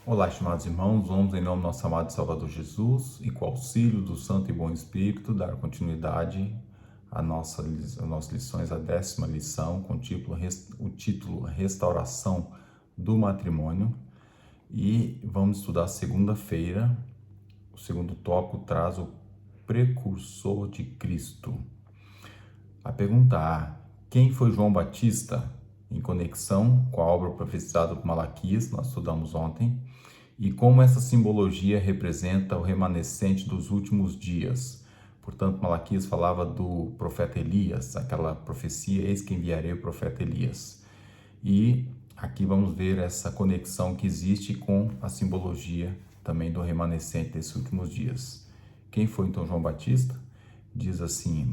Olá, estimados irmãos, vamos em nome do nosso amado Salvador Jesus e com o auxílio do Santo e Bom Espírito dar continuidade às nossas lições, a 10ª lição com o título Restauração do Matrimônio, e vamos estudar segunda-feira. O segundo tópico traz o precursor de Cristo. A pergunta A: quem foi João Batista? Em conexão com a obra profetizada por Malaquias, nós estudamos ontem, e como essa simbologia representa o remanescente dos últimos dias. Portanto, Malaquias falava do profeta Elias, aquela profecia: eis que enviarei o profeta Elias. E aqui vamos ver essa conexão que existe com a simbologia também do remanescente desses últimos dias. Quem foi então João Batista? Diz assim,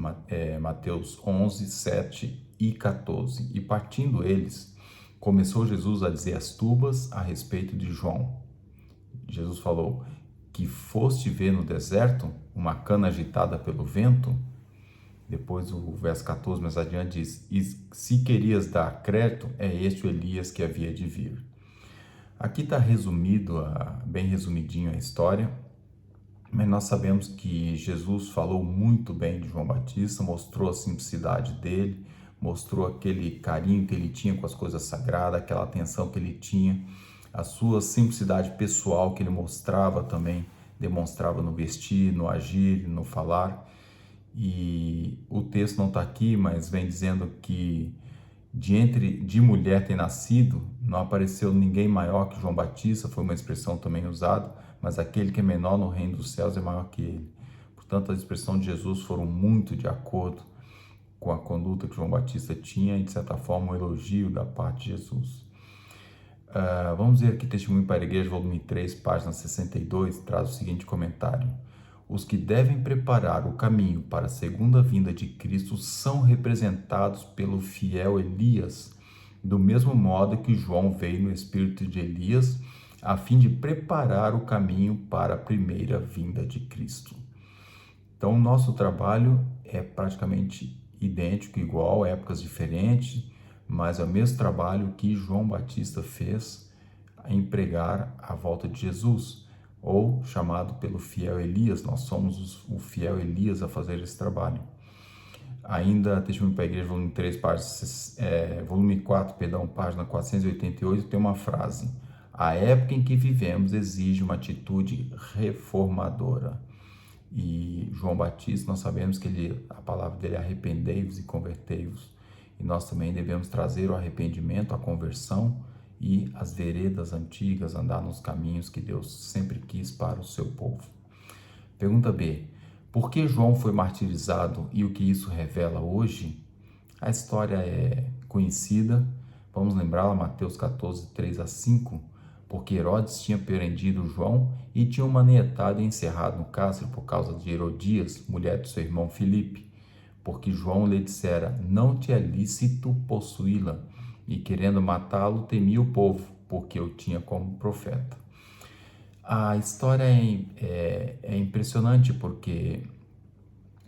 Mateus 11, 7 e 14. E partindo eles, começou Jesus a dizer as tubas a respeito de João. Jesus falou: que foste ver no deserto uma cana agitada pelo vento? Depois o verso 14 mais adiante diz: e se querias dar crédito, é este o Elias que havia de vir. Aqui está resumido, bem resumidinho a história, mas nós sabemos que Jesus falou muito bem de João Batista, mostrou a simplicidade dele, mostrou aquele carinho que ele tinha com as coisas sagradas, aquela atenção que ele tinha, a sua simplicidade pessoal que ele mostrava também, demonstrava no vestir, no agir, no falar. E o texto não está aqui, mas vem dizendo que de mulher tem nascido, não apareceu ninguém maior que João Batista, foi uma expressão também usada, mas aquele que é menor no reino dos céus é maior que ele. Portanto, as expressões de Jesus foram muito de acordo com a conduta que João Batista tinha e, de certa forma, um elogio da parte de Jesus. Vamos ver aqui Testemunho para a Igreja, volume 3, página 62, traz o seguinte comentário: os que devem preparar o caminho para a segunda vinda de Cristo são representados pelo fiel Elias, do mesmo modo que João veio no espírito de Elias, a fim de preparar o caminho para a primeira vinda de Cristo. Então, o nosso trabalho é praticamente idêntico, igual, épocas diferentes, mas é o mesmo trabalho que João Batista fez em pregar a volta de Jesus, ou chamado pelo fiel Elias. Nós somos o fiel Elias a fazer esse trabalho. Ainda, Testemunho para a Igreja, volume 3, volume 4, página 488, tem uma frase: a época em que vivemos exige uma atitude reformadora. E João Batista, nós sabemos que a palavra dele é arrependei-vos e convertei-vos. E nós também devemos trazer o arrependimento, a conversão e as veredas antigas, andar nos caminhos que Deus sempre quis para o seu povo. Pergunta B: por que João foi martirizado e o que isso revela hoje? A história é conhecida, vamos lembrá-la, Mateus 14, 3 a 5. Porque Herodes tinha prendido João e tinha o manietado e encerrado no cárcere por causa de Herodias, mulher de seu irmão Filipe, porque João lhe dissera: não te é lícito possuí-la, e querendo matá-lo, temia o povo, porque o tinha como profeta. A história é impressionante, porque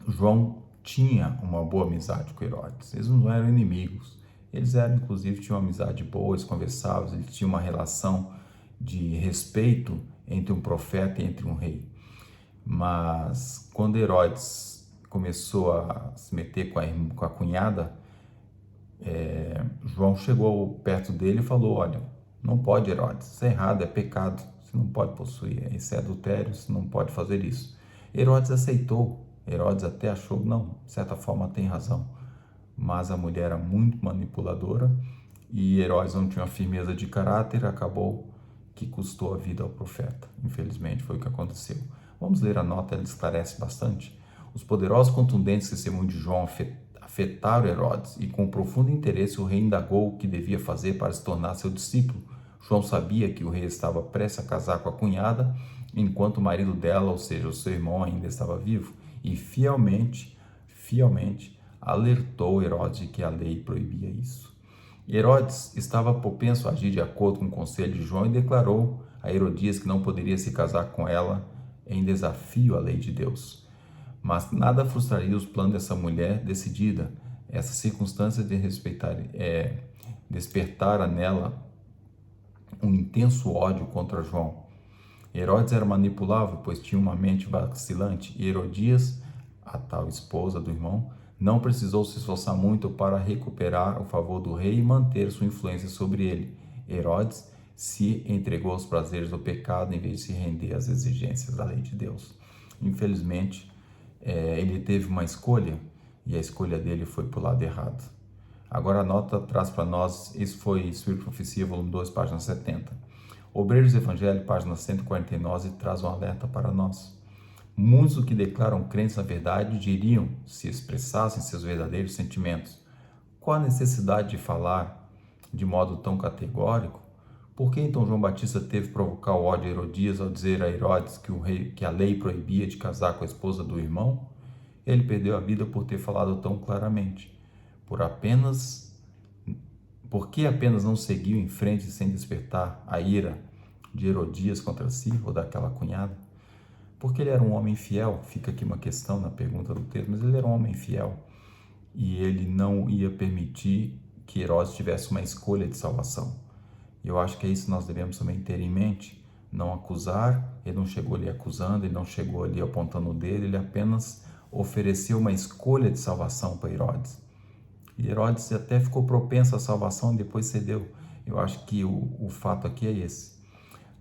João tinha uma boa amizade com Herodes. Eles não eram inimigos, eles eram, inclusive, tinham uma amizade boa, eles conversavam, eles tinham uma relação de respeito entre um profeta e entre um rei. Mas quando Herodes começou a se meter com a cunhada, João chegou perto dele e falou: olha, não pode, Herodes, isso é errado, é pecado, você não pode possuir, isso é adultério, você não pode fazer isso. Herodes aceitou. Herodes até achou: não, de certa forma tem razão, mas a mulher era muito manipuladora e Herodes não tinha uma firmeza de caráter, acabou que custou a vida ao profeta. Infelizmente foi o que aconteceu. Vamos ler a nota, ela esclarece bastante. Os poderosos contundentes testemunhos de João afetaram Herodes, e com profundo interesse o rei indagou o que devia fazer para se tornar seu discípulo. João sabia que o rei estava prestes a casar com a cunhada, enquanto o marido dela, ou seja, o seu irmão, ainda estava vivo, e fielmente alertou Herodes de que a lei proibia isso. Herodes estava propenso a agir de acordo com o conselho de João e declarou a Herodias que não poderia se casar com ela em desafio à lei de Deus. Mas nada frustraria os planos dessa mulher decidida. Essa circunstância de despertara nela um intenso ódio contra João. Herodes era manipulável, pois tinha uma mente vacilante, e Herodias, a tal esposa do irmão, não precisou se esforçar muito para recuperar o favor do rei e manter sua influência sobre ele. Herodes se entregou aos prazeres do pecado em vez de se render às exigências da lei de Deus. Infelizmente, ele teve uma escolha e a escolha dele foi para o lado errado. Agora a nota traz para nós, isso foi Espírito e Profecia, volume 2, página 70. Obreiros do Evangelho, página 149, traz um alerta para nós. Muitos do que declaram crentes na verdade diriam, se expressassem seus verdadeiros sentimentos: qual a necessidade de falar de modo tão categórico? Por que então João Batista teve que provocar o ódio de Herodias ao dizer a Herodes que a lei proibia de casar com a esposa do irmão? Ele perdeu a vida por ter falado tão claramente. Por que apenas não seguiu em frente sem despertar a ira de Herodias contra si ou daquela cunhada? Porque ele era um homem fiel. Fica aqui uma questão na pergunta do texto, mas ele era um homem fiel e ele não ia permitir que Herodes tivesse uma escolha de salvação. Eu acho que é isso que nós devemos também ter em mente. Não acusar, ele não chegou ali acusando, ele não chegou ali apontando o dedo, ele apenas ofereceu uma escolha de salvação para Herodes. E Herodes até ficou propenso à salvação e depois cedeu. Eu acho que o fato aqui é esse.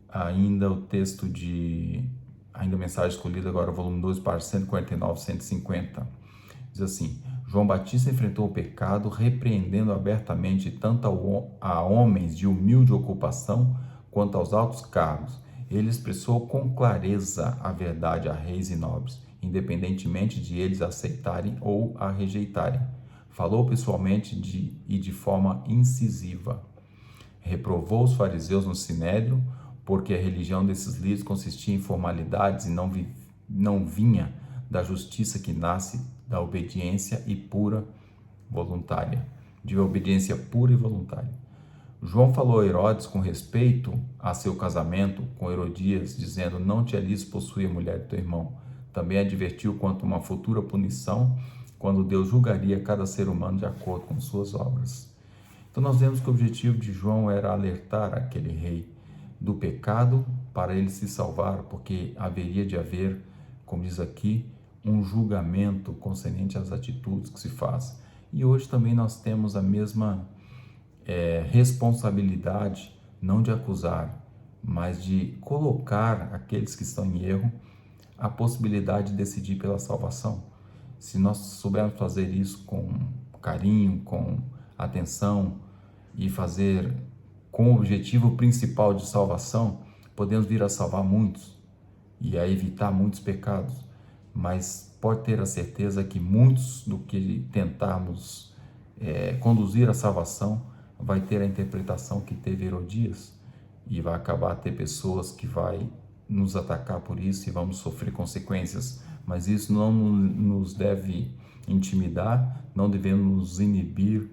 Ainda a mensagem escolhida agora, volume 2, página 149, 150. Diz assim: João Batista enfrentou o pecado, repreendendo abertamente tanto a homens de humilde ocupação quanto aos altos cargos. Ele expressou com clareza a verdade a reis e nobres, independentemente de eles aceitarem ou a rejeitarem. Falou pessoalmente e de forma incisiva. Reprovou os fariseus no sinédrio, porque a religião desses líderes consistia em formalidades e não vinha da justiça que nasce da obediência voluntária. João falou a Herodes com respeito a seu casamento com Herodias, dizendo: não te alies possuir a mulher de teu irmão. Também advertiu quanto a uma futura punição, quando Deus julgaria cada ser humano de acordo com suas obras. Então nós vemos que o objetivo de João era alertar aquele rei do pecado para ele se salvar, porque haveria de haver, como diz aqui, um julgamento concernente às atitudes que se faz. E hoje também nós temos a mesma responsabilidade, não de acusar, mas de colocar aqueles que estão em erro a possibilidade de decidir pela salvação. Se nós soubermos fazer isso com carinho, com atenção e fazer com o objetivo principal de salvação, podemos vir a salvar muitos e a evitar muitos pecados. Mas pode ter a certeza que muitos do que tentarmos conduzir à salvação vai ter a interpretação que teve Herodias e vai acabar a ter pessoas que vai nos atacar por isso e vamos sofrer consequências. Mas isso não nos deve intimidar, não devemos nos inibir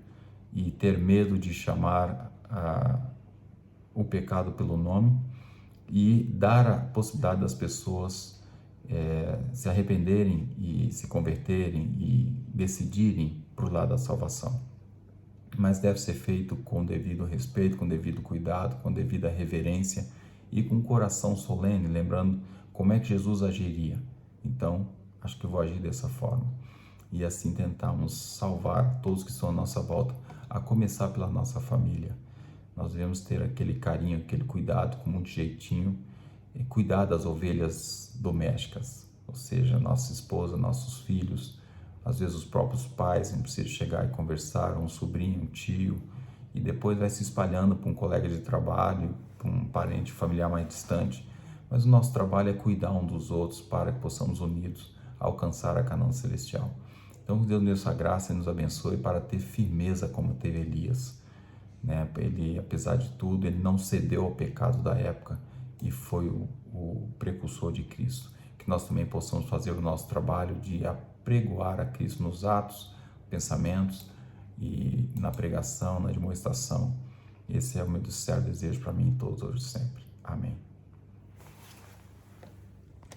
e ter medo de chamar o pecado pelo nome e dar a possibilidade das pessoas se arrependerem e se converterem e decidirem por lado da salvação. Mas deve ser feito com devido respeito, com devido cuidado, com devida reverência e com coração solene, lembrando como é que Jesus agiria. Então, acho que eu vou agir dessa forma. E assim tentarmos salvar todos que estão à nossa volta, a começar pela nossa família. Nós devemos ter aquele carinho, aquele cuidado, com muito jeitinho, e cuidar das ovelhas domésticas, ou seja, nossa esposa, nossos filhos, às vezes os próprios pais, não precisa chegar e conversar, um sobrinho, um tio, e depois vai se espalhando para um colega de trabalho, para um parente familiar mais distante. Mas o nosso trabalho é cuidar um dos outros para que possamos unidos alcançar a Canaã celestial. Então, que Deus nos dê essa graça e nos abençoe para ter firmeza como teve Elias. Ele, apesar de tudo, ele não cedeu ao pecado da época e foi o precursor de Cristo. Que nós também possamos fazer o nosso trabalho de apregoar a Cristo nos atos, pensamentos e na pregação, na demonstração. Esse é o meu sincero desejo para mim todos hoje e sempre. Amém.